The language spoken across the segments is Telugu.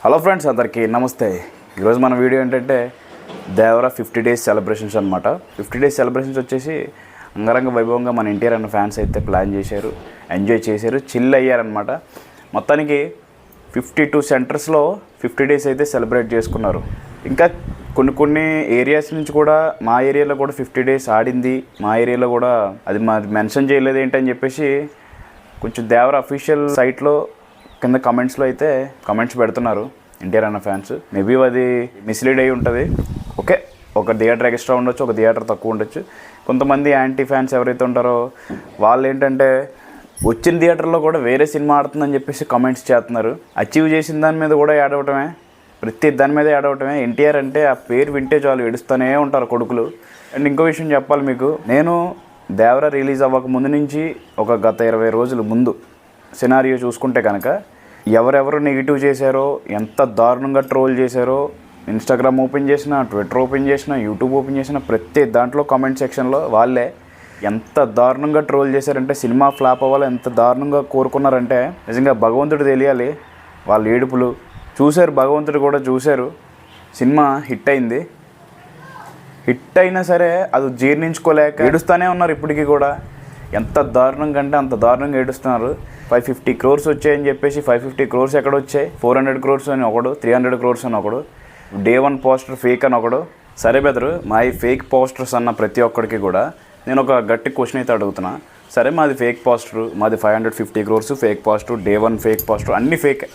హలో ఫ్రెండ్స్, అందరికీ నమస్తే. ఈరోజు మన వీడియో ఏంటంటే దేవరా 50 days సెలబ్రేషన్స్ అనమాట. 50 days సెలబ్రేషన్స్ వచ్చేసి అంగరంగ వైభవంగా మన ఎన్టీఆర్ అన్న ఫ్యాన్స్ అయితే ప్లాన్ చేశారు, ఎంజాయ్ చేశారు, చిల్ అయ్యారనమాట. మొత్తానికి 52 సెంటర్స్లో 50 days అయితే సెలబ్రేట్ చేసుకున్నారు. ఇంకా కొన్ని ఏరియాస్ నుంచి కూడా మా ఏరియాలో కూడా 50 days ఆడింది, మా ఏరియాలో కూడా అది మెన్షన్ చేయలేదు ఏంటని చెప్పేసి కొంచెం దేవరా అఫీషియల్ సైట్లో కింద కమెంట్స్లో అయితే కమెంట్స్ పెడుతున్నారు ఎన్టీఆర్ అన్న ఫ్యాన్స్. మేబీ అది మిస్లీడ్ అయి ఉంటుంది. ఓకే, ఒక థియేటర్ ఎక్స్ట్రా ఉండొచ్చు, ఒక థియేటర్ తక్కువ ఉండొచ్చు. కొంతమంది యాంటీ ఫ్యాన్స్ ఎవరైతే ఉంటారో వాళ్ళు ఏంటంటే వచ్చిన థియేటర్లో కూడా వేరే సినిమా ఆడుతుందని చెప్పేసి కమెంట్స్ చేస్తున్నారు. అచీవ్ చేసిన దాని మీద కూడా ఏడవటమే, ప్రతి దాని మీద ఏడవటమే. ఎన్టీఆర్ అంటే ఆ పేరు వింటే చాలు ఏడుస్తూనే ఉంటారు కొడుకులు. అండ్ ఇంకో విషయం చెప్పాలి మీకు, నేను దేవరా రిలీజ్ అవ్వక ముందు నుంచి ఒక గత 20 రోజుల ముందు సినారియో చూసుకుంటే కనుక ఎవరెవరు నెగిటివ్ చేశారో, ఎంత దారుణంగా ట్రోల్ చేశారో, ఇన్స్టాగ్రామ్ ఓపెన్ చేసినా, ట్విట్టర్ ఓపెన్ చేసినా, యూట్యూబ్ ఓపెన్ చేసినా ప్రతి దాంట్లో కామెంట్ సెక్షన్లో వాళ్ళే ఎంత దారుణంగా ట్రోల్ చేశారంటే, సినిమా ఫ్లాప్ అవ్వాలి ఎంత దారుణంగా కోరుకున్నారంటే నిజంగా భగవంతుడు తెలియాలి. వాళ్ళ ఏడుపులు చూశారు, భగవంతుడు కూడా చూశారు. సినిమా హిట్ అయింది, హిట్ అయినా సరే అది జీర్ణించుకోలేక ఏడుస్తూనే ఉన్నారు ఇప్పటికీ కూడా. ఎంత దారుణంగా అంటే అంత దారుణంగా ఏడుస్తున్నారు. 550 crores వచ్చాయని చెప్పేసి 550 crores ఎక్కడ వచ్చాయి, 400 crores అని ఒకడు, 300 crores అని ఒకడు, డే 1 పోస్టర్ ఫేక్ అని ఒకడు. సరే బెదరు, మా ఈ ఫేక్ పోస్టర్స్ అన్న ప్రతి ఒక్కడికి కూడా నేను ఒక గట్టి క్వశ్చన్ అయితే అడుగుతున్నా. సరే, మాది ఫేక్ పోస్టర్, మాది 550 crores fake poster, day 1 fake poster, అన్నీ ఫేక్.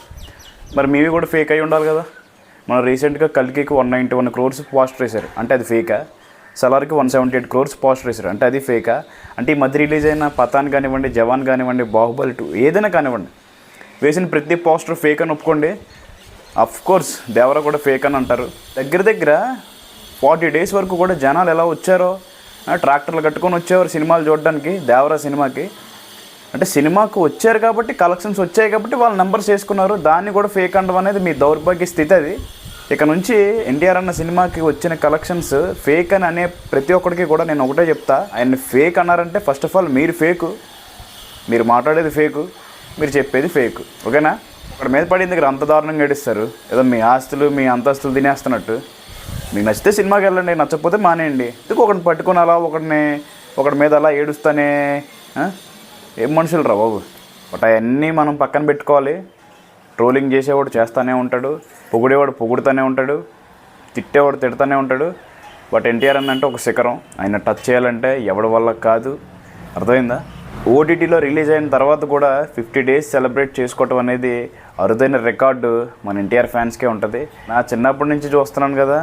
మరి మీవి కూడా ఫేక్ అయి ఉండాలి కదా. మనం రీసెంట్గా కల్కికి 191 crores పోస్టర్ వేశారు, అంటే అది ఫేకా? సలార్కి 178 crores పోస్టర్ వేశారు, అంటే అది ఫేకా? అంటే ఈ మధ్య రిలీజ్ అయిన పతాన్ కానివ్వండి, జవాన్ కానివ్వండి, బాహుబలి 2 ఏదైనా కానివ్వండి, వేసిన ప్రతి పోస్టర్ ఫేక్ అని ఒప్పుకోండి. కోర్స్ దేవరా కూడా ఫేక్ అని అంటారు. దగ్గర 40 days వరకు కూడా జనాలు ఎలా వచ్చారో, ట్రాక్టర్లు కట్టుకొని వచ్చేవారు సినిమాలు చూడడానికి, దేవరా సినిమాకి. అంటే సినిమాకు వచ్చారు కాబట్టి, కలెక్షన్స్ వచ్చాయి కాబట్టి వాళ్ళు నెంబర్స్ వేసుకున్నారు. దాన్ని కూడా ఫేక్ అనడం అనేది మీ దౌర్భాగ్య స్థితి. అది ఇక నుంచి ఎన్టీఆర్ అన్న సినిమాకి వచ్చిన కలెక్షన్స్ ఫేక్ అని అనే ప్రతి ఒక్కరికి కూడా నేను ఒకటే చెప్తా, ఆయన ఫేక్ అన్నారంటే ఫస్ట్ ఆఫ్ ఆల్ మీరు ఫేకు, మీరు మాట్లాడేది ఫేకు, మీరు చెప్పేది ఫేకు. ఓకేనా? ఇక్కడ మీద పడింది దగ్గర అంత దారుణంగా ఏడిస్తారు, ఏదో మీ ఆస్తులు మీ అంతస్తులు తినేస్తున్నట్టు. మీకు నచ్చితే సినిమాకి వెళ్ళండి, నచ్చకపోతే మానేయండి. ఎందుకు ఒకరిని పట్టుకొని అలా ఒకటి మీద అలా ఏడుస్తానే ఏం మనుషులు రా బాబు. బట్ అవన్నీ మనం పక్కన పెట్టుకోవాలి. ట్రోలింగ్ చేసేవాడు చేస్తూనే ఉంటాడు, పొగిడేవాడు పొగుడుతూనే ఉంటాడు, తిట్టేవాడు తిడుతూనే ఉంటాడు. బట్ ఎన్టీఆర్ అంటే ఒక శిఖరం, ఆయన టచ్ చేయాలంటే ఎవడి వల్ల కాదు. అర్థమైందా? ఓటీటీలో రిలీజ్ అయిన తర్వాత కూడా 50 days సెలబ్రేట్ చేసుకోవటం అనేది అరుదైన రికార్డు మన ఎన్టీఆర్ ఫ్యాన్స్కే ఉంటుంది. నా చిన్నప్పటి నుంచి చూస్తున్నాను కదా,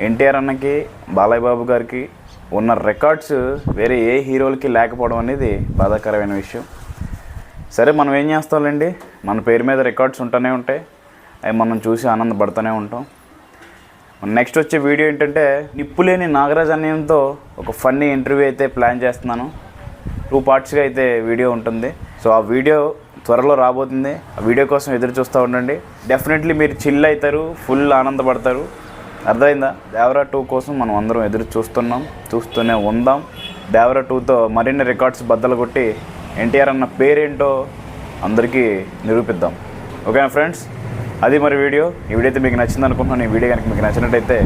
ఎన్టీఆర్ అన్నకి, బాలయ్య బాబు గారికి ఉన్న రికార్డ్స్ వేరే ఏ హీరోలకి లేకపోవడం అనేది బాధాకరమైన విషయం. సరే, మనం ఏం చేస్తాంలేండి, మన పేరు మీద రికార్డ్స్ ఉంటూనే ఉంటాయి, అవి మనం చూసి ఆనందపడుతూనే ఉంటాం. నెక్స్ట్ వచ్చే వీడియో ఏంటంటే నిప్పులేని నాగరాజ్ అన్యంతో ఒక ఫన్నీ ఇంటర్వ్యూ అయితే ప్లాన్ చేస్తున్నాను. 2 partsగా అయితే వీడియో ఉంటుంది. సో ఆ వీడియో త్వరలో రాబోతుంది. ఆ వీడియో కోసం ఎదురు చూస్తూ ఉండండి. డెఫినెట్లీ మీరు చిల్ అవుతారు, ఫుల్ ఆనందపడతారు. అర్థమైందా? దేవరా 2 కోసం మనం అందరం ఎదురు చూస్తూనే ఉందాం. దేవరా 2తో మరిన్ని రికార్డ్స్ బద్దలు కొట్టి ఎన్టీఆర్ అన్న పేరేంటో అందరికీ నిరూపిద్దాం. ఓకేనా ఫ్రెండ్స్? అది మరి వీడియో. ఈ వీడియో అయితే మీకు నచ్చింది అనుకుంటున్నాను. ఈ వీడియో కనుక మీకు నచ్చినట్టయితే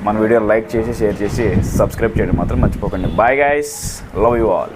మన వీడియో లైక్ చేసి, షేర్ చేసి, సబ్స్క్రైబ్ చేయడం మాత్రం మర్చిపోకండి. Bye guys, love you all.